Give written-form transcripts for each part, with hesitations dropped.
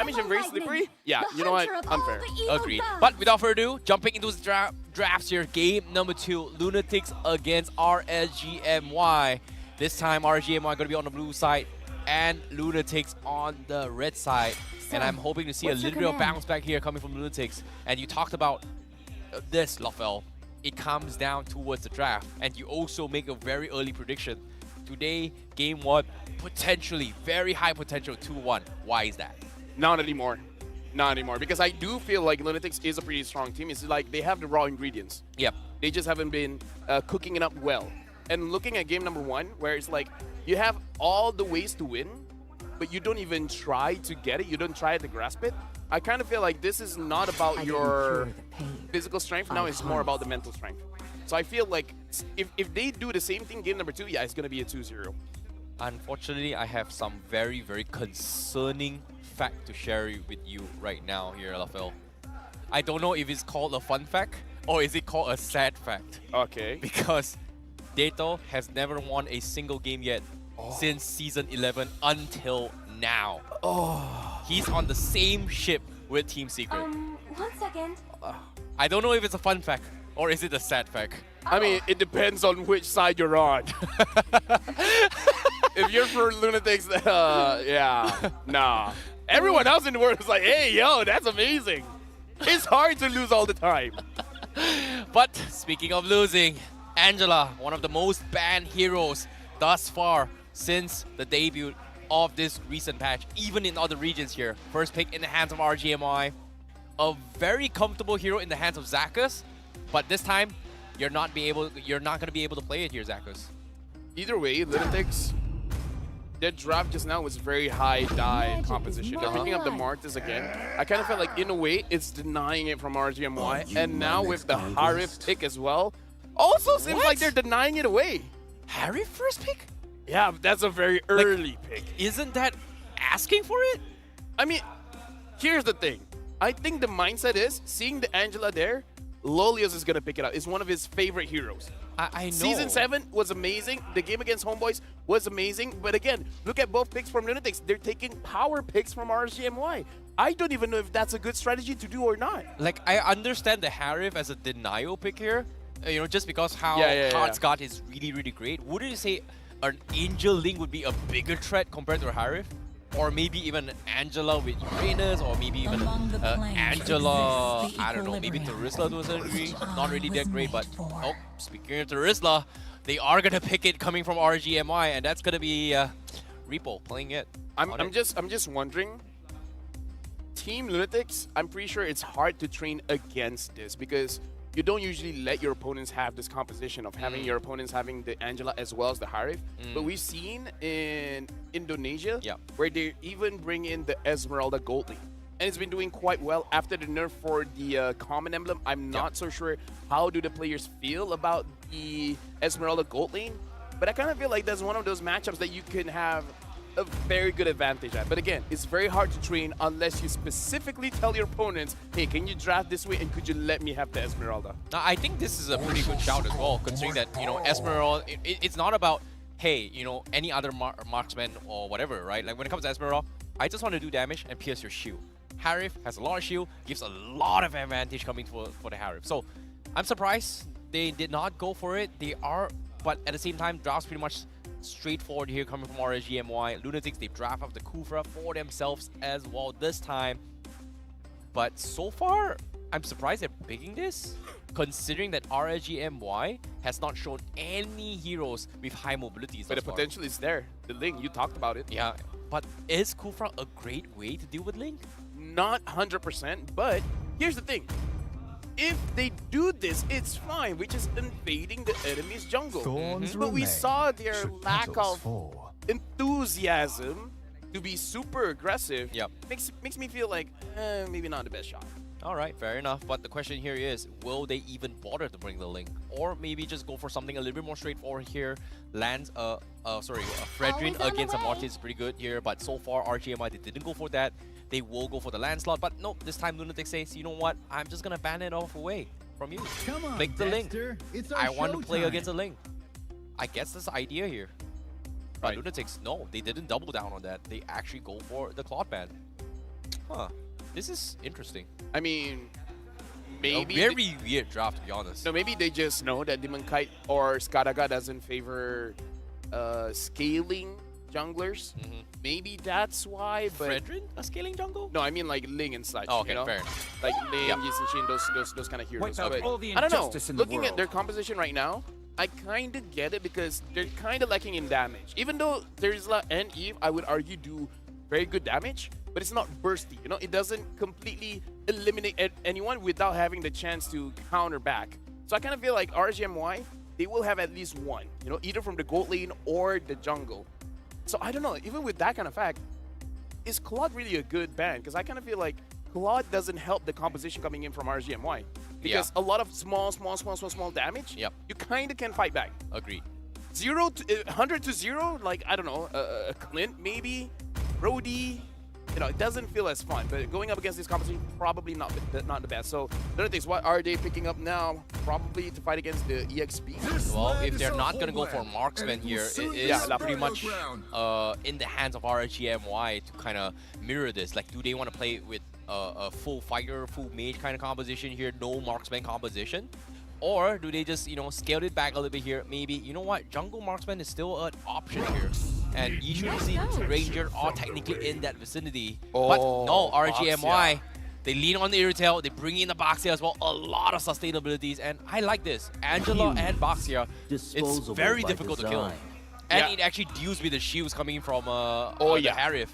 damage and very slippery. Yeah, you know what? Unfair. Agreed. But without further ado, jumping into the drafts here, game number 2, Lunatix against RSGMY. This time, RSGMY going to be on the blue side and Lunatix on the red side. And I'm hoping to see a little bit of bounce back here coming from Lunatix. And you talked about this, Lofel. It comes down towards the draft. And you also make a very early prediction. Today, game 1, potentially, very high potential, 2-1. Why is that? Not anymore. Not anymore. Because I do feel like Lunatix is a pretty strong team. It's like they have the raw ingredients. Yep. They just haven't been cooking it up well. And looking at game number 1, where it's like you have all the ways to win, but you don't even try to get it. You don't try to grasp it. I kind of feel like this is not about your physical strength. Now it's more about the mental strength. So I feel like if they do the same thing game number 2, yeah, it's going to be a 2-0. Unfortunately, I have some very, very concerning fact to share with you right now here, Lafel. I don't know if it's called a fun fact or is it called a sad fact. Okay. Because Dato has never won a single game yet since Season 11 until now. He's on the same ship with Team Secret. 1 second. I don't know if it's a fun fact or is it a sad fact. I mean, it depends on which side you're on. If you're for Lunatix, yeah, nah. Everyone else in the world is like, hey, yo, that's amazing. It's hard to lose all the time. But speaking of losing, Angela, one of the most banned heroes thus far since the debut of this recent patch, even in other regions here. First pick in the hands of RGMI. A very comfortable hero in the hands of Zakus, but this time you're not going to be able to play it here, Zakus. Either way, Lunatix, their draft just now was very high die composition. They're picking up the Martis again. I kind of felt like, in a way, it's denying it from RGMY. And now with the Harif pick as well, also seems like they're denying it away. Harif first pick? Yeah, that's a very early pick. Isn't that asking for it? I mean, here's the thing. I think the mindset is, seeing the Angela there, Lolios is going to pick it up. It's one of his favorite heroes. I know. Season 7 was amazing. The game against Homeboys was amazing. But again, look at both picks from Lunatix. They're taking power picks from RGMY. I don't even know if that's a good strategy to do or not. Like, I understand the Harif as a denial pick here. You know, just because how hard Scott is really, really great. Wouldn't you say an Angel Link would be a bigger threat compared to a Harif? Or maybe even Angela with Uranus, or maybe even Angela, I don't know, maybe Terisla to a certain degree. Not really that great, but speaking of Terisla, they are going to pick it coming from RGMI, and that's going to be Repo playing it. I'm just wondering, Team Lunatix, I'm pretty sure it's hard to train against this because you don't usually let your opponents have this composition of having your opponents having the Angela as well as the Harif. But we've seen in Indonesia where they even bring in the Esmeralda Gold Link. And it's been doing quite well after the nerf for the Common Emblem. I'm not so sure how do the players feel about the Esmeralda Gold Lane. But I kind of feel like that's one of those matchups that you can have a very good advantage at. But again, it's very hard to train unless you specifically tell your opponents, hey, can you draft this way and could you let me have the Esmeralda? I think this is a pretty good shout as well, considering that, you know, Esmeralda, it's not about, hey, you know, any other marksman or whatever, right? Like when it comes to Esmeralda, I just want to do damage and pierce your shield. Harif has a lot of shield, gives a lot of advantage coming for the Harif. So I'm surprised they did not go for it. They are, but at the same time, draft's pretty much straightforward here coming from RSGMY. Lunatix, they draft up the Kufra for themselves as well this time. But so far, I'm surprised they're picking this, considering that RSGMY has not shown any heroes with high mobilities. But the potential is there. The Link, you talked about it. Yeah, but is Kufra a great way to deal with Link? Not 100%, but here's the thing. If they do this, it's fine. We're just invading the enemy's jungle. But we saw their lack of enthusiasm to be super aggressive. Makes me feel like maybe not the best shot. All right, fair enough. But the question here is, will they even bother to bring the Link? Or maybe just go for something a little bit more straightforward here. Lands a Fredrin against a Mortis is pretty good here. But so far, RGMI, they didn't go for that. They will go for the land slot, but nope, this time Lunatix says, you know what, I'm just gonna ban it off away from you. Come on, Pick the Link. I want to play time. against a Link. I guess that's the idea here. But Lunatix, no, they didn't double down on that. They actually go for the Cloud ban. Huh. This is interesting. I mean, A maybe very weird draft, to be honest. no, maybe they just know that Demon Kite or Skadaga doesn't favor scaling junglers. Maybe that's why. But Fredrin, a scaling jungle? no, I mean like Ling and such. Oh, okay, you know? fair enough. Like Ling, Yep. Yisun those kind of heroes. Wipe out But all the I don't know. injustice in the Looking at world. their composition right now, I kind of get it because they're kind of lacking in damage. Even though Terizla and Eve, I would argue, do very good damage, but it's not bursty. You know, it doesn't completely eliminate anyone without having the chance to counter back. So I kind of feel like RGMY, they will have at least one. You know, either from the gold lane or the jungle. So I don't know. Even with that kind of fact, is Claude really a good ban? Because I kind of feel like Claude doesn't help the composition coming in from RGMY. Because a lot of small damage, Yep. you kind of can fight back. Agreed. 100 to 0, like, I don't know, a Clint maybe, Brody, you know, it doesn't feel as fun. But going up against this competition, probably not the best. So, Lunatix, what are they picking up now? Probably to fight against the EXP. Well, if they're not going to go for marksman here, it is pretty much in the hands of RGMY to kind of mirror this. Like, do they want to play with a full fighter, full mage kind of composition here, no marksman composition? Or do they just, you know, scale it back a little bit here? Maybe, you know what, jungle marksman is still an option here. And Yishu Ranger are technically in that vicinity. But no, RGMY, they lean on the Irritel, they bring in the Baxia as well, a lot of sustainabilities, and I like this. Angela and Baxia, it's very difficult to kill. And it actually deals with the shields coming in from the Harif.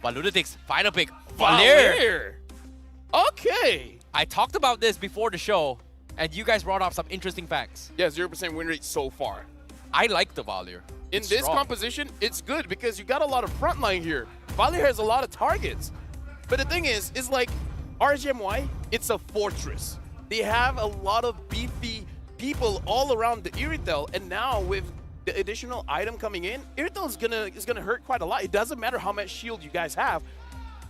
But Lunatix, final pick, Valir! Okay! I talked about this before the show, and you guys brought up some interesting facts. Yeah, 0% win rate so far. I like the Valir. In this composition, it's good because you got a lot of frontline here. Valir has a lot of targets. But the thing is like RGMY, it's a fortress. They have a lot of beefy people all around the Irritel, and now with the additional item coming in, Irritel is gonna hurt quite a lot. It doesn't matter how much shield you guys have,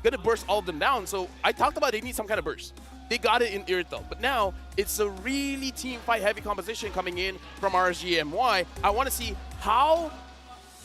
gonna burst all of them down. So I talked about they need some kind of burst. They got it in Irritel, but now it's a really team fight heavy composition coming in from RGMY. I want to see how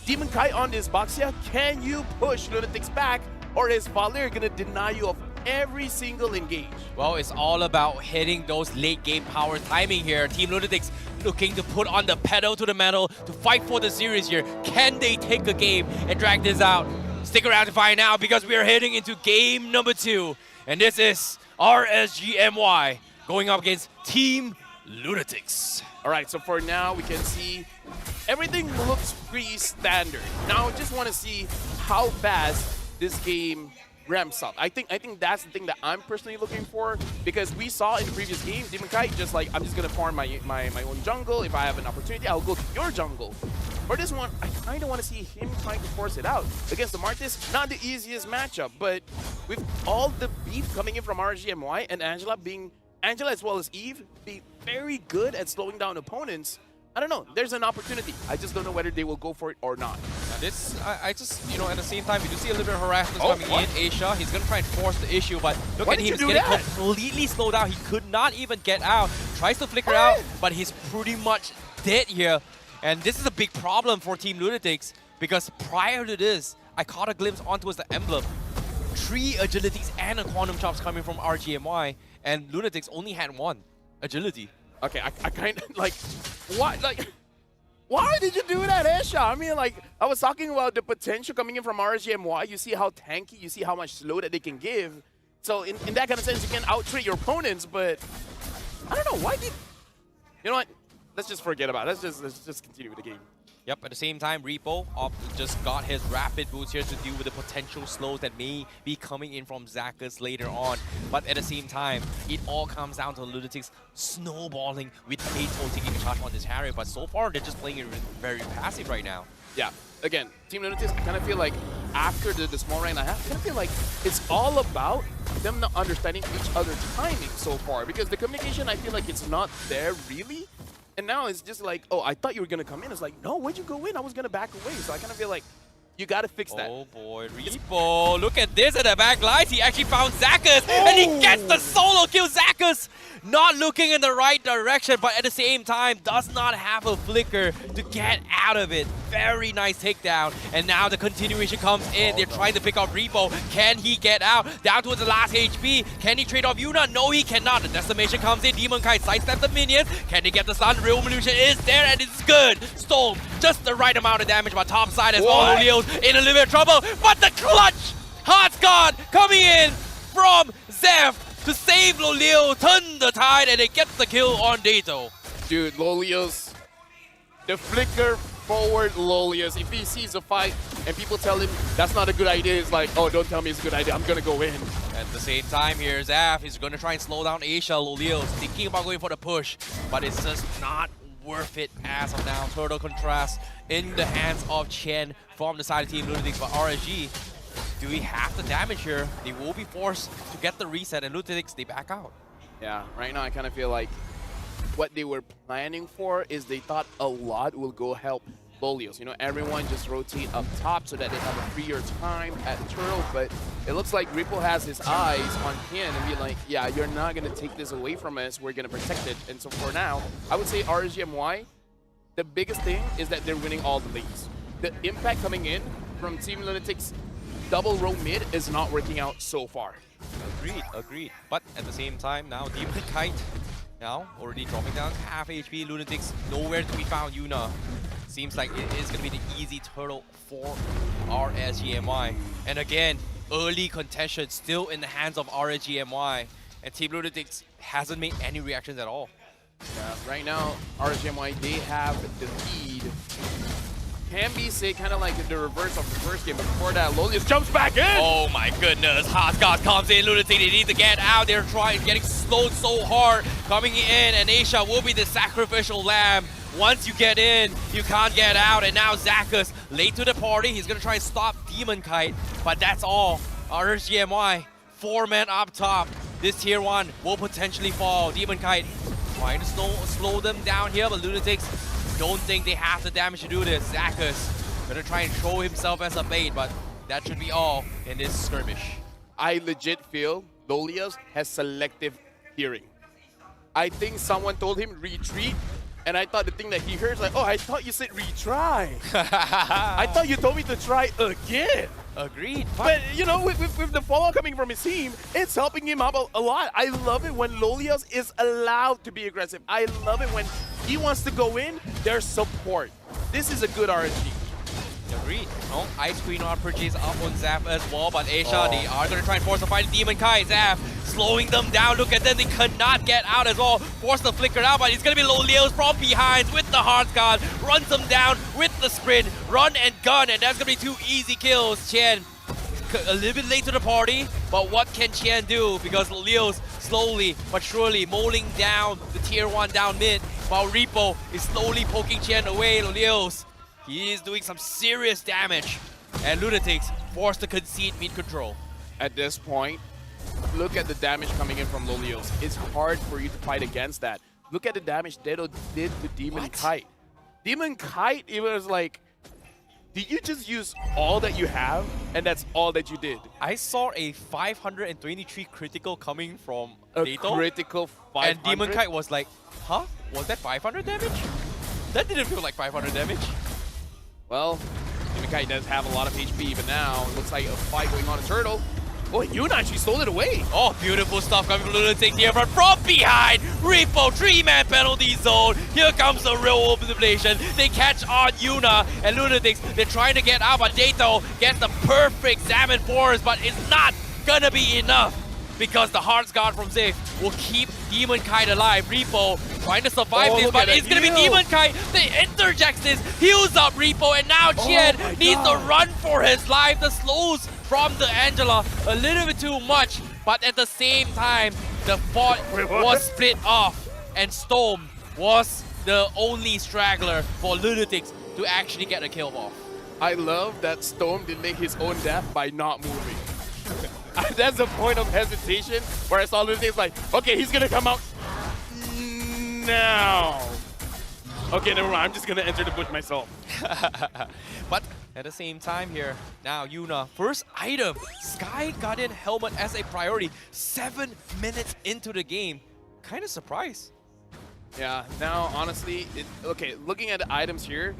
Demon Kite on this Baxia, can you push Lunatix back, or is Valir gonna deny you of every single engage? Well, it's all about hitting those late game power timing here. Team Lunatix looking to put on the pedal to the metal to fight for the series here. Can they take a game and drag this out? Stick around to find out because we are heading into game number 2. And this is RSGMY going up against Team Lunatix. All right, so for now, we can see everything looks pretty standard. Now, I just want to see how fast this game ramps up. I think that's the thing that I'm personally looking for, because we saw in the previous game, Demon Kite just like, I'm just going to farm my own jungle. If I have an opportunity, I'll go to your jungle. For this one, I kind of want to see him trying to force it out. Against the Martis, not the easiest matchup, but with all the beef coming in from RGMY and Angela as well as Eve, be very good at slowing down opponents. I don't know. There's an opportunity. I just don't know whether they will go for it or not. Now this, I just, you know, at the same time, we do see a little bit of harassment coming in. Aisha, he's going to try and force the issue, but look at him. He's getting completely slowed down. He could not even get out. Tries to flicker out, but he's pretty much dead here. And this is a big problem for Team Lunatix, because prior to this, I caught a glimpse onto the emblem. 3 agilities and a quantum chops coming from RGMY, and Lunatix only had 1 agility. Okay, I kind of like, what? Like, why did you do that, Esha? I mean, like, I was talking about the potential coming in from RGMY. You see how tanky, you see how much slow that they can give. So in that kind of sense, you can out-treat your opponents, but I don't know, why did... You know what? Let's just forget about it. Let's just continue with the game. Yep, at the same time, Repo just got his rapid boots here to deal with the potential slows that may be coming in from Zakas later on. But at the same time, it all comes down to Lunatix snowballing with Kato taking a charge on this Harry. But so far, they're just playing it very passive right now. Yeah, again, Team Lunatix, I kind of feel like after the small rank I have, I kind of feel like it's all about them not understanding each other's timing so far. Because the communication, I feel like it's not there really. And now it's just like, oh, I thought you were going to come in. It's like, no, where'd you go in? I was going to back away. So I kind of feel like you got to fix that. Oh boy, Repo, look at this at the back lines. He actually found Zakas, and he gets the solo kill. Zakas not looking in the right direction, but at the same time does not have a flicker to get out of it. Very nice takedown, and now the continuation comes in. They're trying to pick up Repo. Can he get out? Down towards the last HP. Can he trade off Yuna? No, he cannot. The decimation comes in. Demon Kite sidesteps the minions. Can they get the stun? Real Evolution is there, and it's good. Storm, just the right amount of damage, but top side as well. Leo's in a little bit of trouble, but the clutch! Heart's God coming in from Zeph to save Loleo, turn the tide, and they get the kill on Dato. Dude, Lolios, the flicker forward Lolios, if he sees a fight and people tell him that's not a good idea, it's like, oh, don't tell me it's a good idea, I'm gonna go in. At the same time here, Zaf is going to try and slow down Asia. Loleo thinking about going for the push, but it's just not worth it as of now. Turtle contrast in the hands of Chen from the side of Team Lunatix, but RSG, do we have the damage here? They will be forced to get the reset, and Lunatix, they back out. Yeah, right now I kind of feel like what they were planning for is they thought a lot will go help Lolios. You know, everyone just rotate up top so that they have a freer time at the turtle, but it looks like Ripple has his eyes on Ken and be like, yeah, you're not going to take this away from us, we're going to protect it. And so for now, I would say RSGMY, the biggest thing is that they're winning all the lanes. The impact coming in from Team Lunatix double row mid is not working out so far. Agreed, agreed. But at the same time, now Demon Kite now already dropping down half HP. Lunatix nowhere to be found. Yuna seems like it is going to be the easy turtle for RSGMY. And again, early contention still in the hands of RSGMY. And Team Lunatix hasn't made any reactions at all. Yeah, right now, RSGMY, they have the lead. Can be say kind of like the reverse of the first game, but before that, Lolius jumps back in! Oh my goodness, Hotgod comes in, Lunatix, they need to get out, they're getting slowed so hard, coming in, and Asia will be the sacrificial lamb. Once you get in, you can't get out, and now Zakus, late to the party, he's gonna try and stop Demon Kite, but that's all. RSGMY, 4 men up top, this tier 1 will potentially fall. Demon Kite trying to slow them down here, but Lunatix don't think they have the damage to do this. Zakus gonna try and throw himself as a bait, but that should be all in this skirmish. I legit feel Lolios has selective hearing. I think someone told him retreat, and I thought the thing that he heard was like, oh, I thought you said retry. I thought you told me to try again. Agreed. But, you know, with the follow coming from his team, it's helping him out a lot. I love it when Lolios is allowed to be aggressive. I love it when he wants to go in, there's support. This is a good RNG. Agreed. Oh, Ice Queen on purchase up on Zap as well, but Asia, they are going to try and force a fight in Demon Kai. Zap slowing them down. Look at them, they cannot get out as well. Force the flicker out, but it's going to be Lolios from behind with the Heart Guard. Runs them down with the sprint. Run and gun, and that's going to be 2 easy kills. Chen a little bit late to the party, but what can Chen do? Because Lolios slowly but surely mowing down the tier 1 down mid, while Repo is slowly poking Chen away. Lolios, he is doing some serious damage, and Lunatix forced to concede mid control. At this point, look at the damage coming in from Lolios. It's hard for you to fight against that. Look at the damage Dedo did to Demon Kite. Demon Kite, it was like, did you just use all that you have, and that's all that you did? I saw a 523 critical coming from A Dato, critical 500? and Demon Kite was like, huh? Was that 500 damage? That didn't feel like 500 damage. Well, Demon Kite does have a lot of HP, but now it looks like a fight going on in Turtle. Oh, Yuna actually stole it away. Oh, beautiful stuff coming from Lunatix here, but from behind, Repo, 3-man penalty zone. Here comes the real obliteration. They catch on Yuna, and Lunatix, they're trying to get out, but Dato gets the perfect Salmon Forest, but it's not gonna be enough, because the Hearts Guard from Zif will keep Demon Kite alive. Repo trying to survive this, but it's gonna be Demon Kite that interjects this, heals up Repo, and now Chen needs to run for his life. The slows from the Angela a little bit too much, but at the same time, the fort was split off, and Storm was the only straggler for Lunatix to actually get a kill off. I love that Storm delayed his own death by not moving. That's a point of hesitation where I saw Lunatix like, okay, he's gonna come out now. Okay, never mind, I'm just gonna enter the bush myself. But at the same time here, now Yuna, first item, Sky Guardian Helmet as a priority, 7 minutes into the game. kind of surprised. Yeah, now honestly, okay, looking at the items here,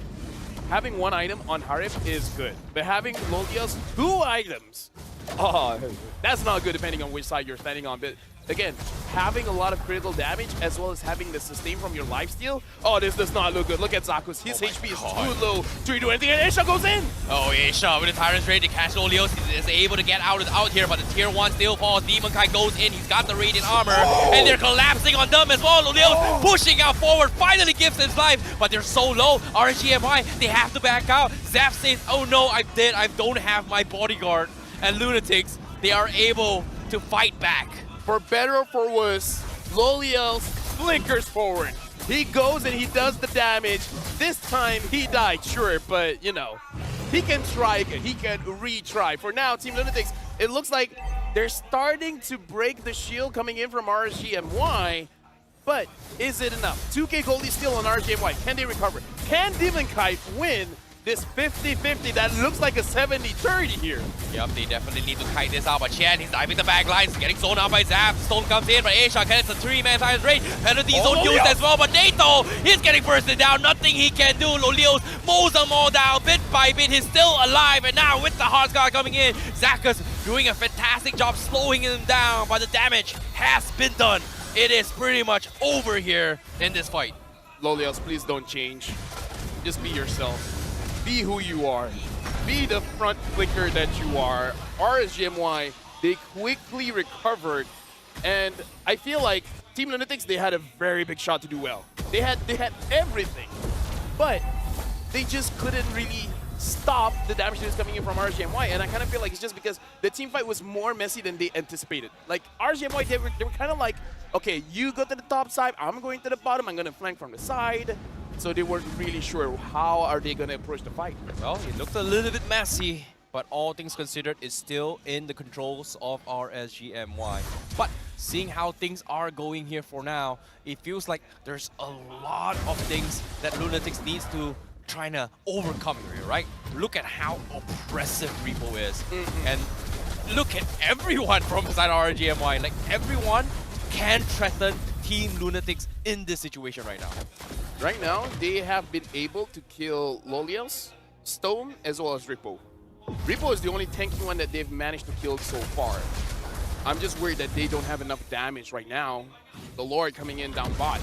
having one item on Harip is good. But having Lolios 2 items, oh, that's not good depending on which side you're standing on. But again, having a lot of critical damage as well as having the sustain from your lifesteal, oh, this does not look good. Look at Zaku's. His HP is too low to do anything, and Asia goes in! Oh, Asia with the Tyrant's Rage to catch Lolios. He is able to get out here, but the tier 1 still falls. Demon Kai goes in. He's got the Radiant Armor, and they're collapsing on them as well. Lolios pushing out forward, finally gives his life, but they're so low. RGMY, they have to back out. Zap says, oh no, I don't have my bodyguard. And Lunatix, they are able to fight back. For better or for worse, Lolios flickers forward. He goes and he does the damage. This time he died, sure, but you know, he can try again. He can retry. For now, Team Lunatix, it looks like they're starting to break the shield coming in from RGMY, but is it enough? 2K gold is still on RGMY. Can they recover? Can Demon Kite win this 50-50 that looks like a 70-30 here? Yep, they definitely need to kite this out, but Chen, he's diving the back lines, getting zoned out by Zap. Stone comes in, but Asia gets a 3-man Tyrant's Rage. Penalty zone used as well, but Nato, he's getting bursted down. Nothing he can do. Lolios mows them all down bit by bit. He's still alive, and now with the hard scar coming in, Zakus doing a fantastic job slowing him down, but the damage has been done. It is pretty much over here in this fight. Lolios, please don't change. Just be yourself. Be who you are. Be the front flicker that you are. RSGMY, they quickly recovered, and I feel like Team Lunatix, they had a very big shot to do well. They had everything, but they just couldn't really stop the damage that was coming in from RSGMY, and I kind of feel like it's just because the team fight was more messy than they anticipated. Like RSGMY, they were kind of like, okay, you go to the top side, I'm going to the bottom, I'm going to flank from the side. So they weren't really sure how are they going to approach the fight. Well, it looked a little bit messy, but all things considered, it's still in the controls of RSGMY. But seeing how things are going here for now, it feels like there's a lot of things that Lunatix needs to try to overcome here, right? Look at how oppressive Repo is. And look at everyone from inside RSGMY. Like, everyone can threaten Team Lunatix in this situation right now. Right now, they have been able to kill Lolios, Stone, as well as Repo. Repo is the only tanky one that they've managed to kill so far. I'm just worried that they don't have enough damage right now. The Lord coming in down bot.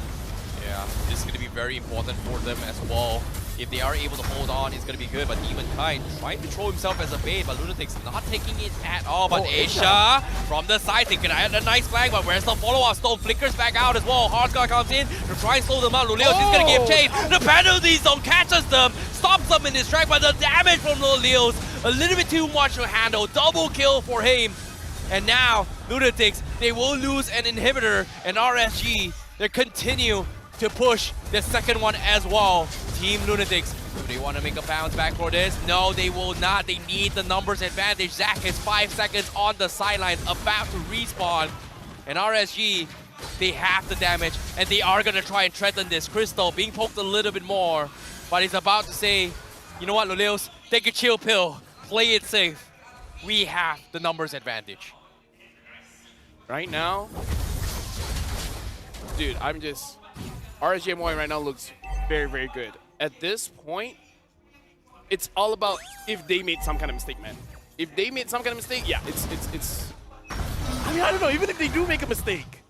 Yeah, this is going to be very important for them as well. If they are able to hold on, it's going to be good. But Demon Kai trying to throw himself as a bait, but Lunatix not taking it at all. But Asia from the side, they can add a nice flag, but where's the follow-up? Stone flickers back out as well. Hardcore comes in to try and slow them out. Lolios is going to give chase. The penalty zone catches them, stops them in his track, but the damage from Lolios, a little bit too much to handle. Double kill for him. And now, Lunatix, they will lose an inhibitor, and RSG, they continue to push the second one as well. Team Lunatix, do they want to make a bounce back for this? No, they will not. They need the numbers advantage. Zach is 5 seconds on the sidelines, about to respawn. And RSG, they have the damage, and they are going to try and threaten this. Crystal being poked a little bit more, but he's about to say, you know what, Lolios, take a chill pill. Play it safe. We have the numbers advantage. Right now, dude, RSGMY right now looks very, very good. At this point, it's all about if they made some kind of mistake, man. If they made some kind of mistake, yeah, it's. I mean, I don't know, even if they do make a mistake.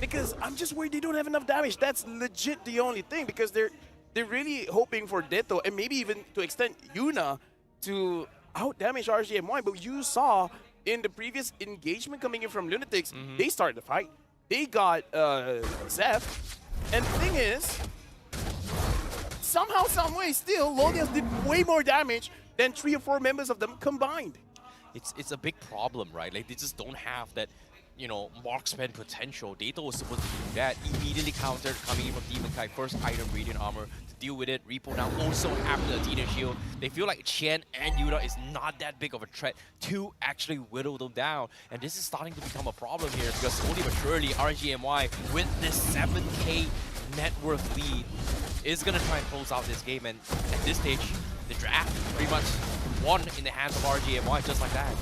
Because I'm just worried they don't have enough damage. That's legit the only thing, because they're really hoping for Detto and maybe even to extend Yuna to out-damage RSGMY. But you saw in the previous engagement coming in from Lunatix, they started the fight. They got Zeph. And the thing is, somehow, some way, still, Lolios did way more damage than 3 or 4 members of them combined. It's a big problem, right? Like, they just don't have that, you know, marksman potential. Dato was supposed to do that. Immediately countered coming in from Demon Kai. First item, Radiant Armor, to deal with it. Repo now also after the Athena Shield. They feel like Chen and Yuna is not that big of a threat to actually whittle them down. And this is starting to become a problem here, because slowly but surely, RGMY, with this 7K net worth lead, is going to try and close out this game. And at this stage, the draft pretty much won in the hands of RGMY, just like that.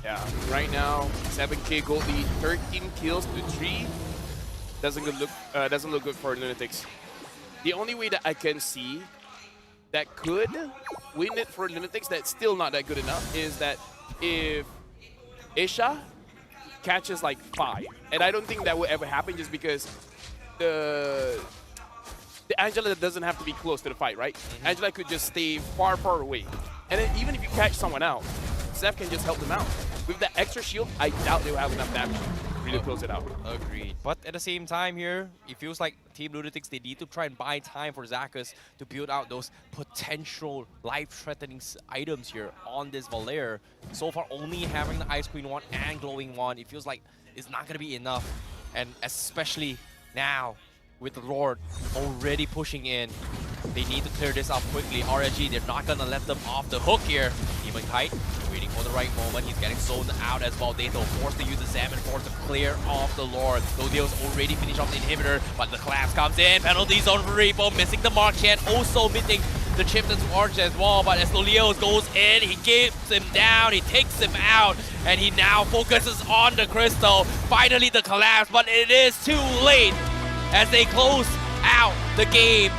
Yeah, right now, 7K gold lead, 13 kills to 3. doesn't look good for Lunatix. The only way that I can see that could win it for Lunatix that's still not that good enough is that if Isha catches like 5, and I don't think that will ever happen just because the Angela doesn't have to be close to the fight, right? Angela could just stay far, far away. And then even if you catch someone out, Zeph can just help them out. With that extra shield, I doubt they'll have enough damage to really close it out. Agreed. But at the same time here, it feels like Team Lunatix, they need to try and buy time for Zakus to build out those potential life-threatening items here on this Valier. So far, only having the Ice Queen one and Glowing one, it feels like it's not going to be enough. And especially now, with the Lord already pushing in, they need to clear this up quickly. RSG, they're not gonna let them off the hook here. Demon Kite waiting for the right moment. He's getting zoned out as well. Dato forced to use the Salmon Force to clear off the Lord. Lodio's already finished off the inhibitor, but the collapse comes in. Penalty zone for Repo, missing the Mark Chen, also missing the Chimpton's Arch as well. But as Lolios goes in, he keeps him down, he takes him out, and he now focuses on the Crystal. Finally the collapse, but it is too late as they close out the game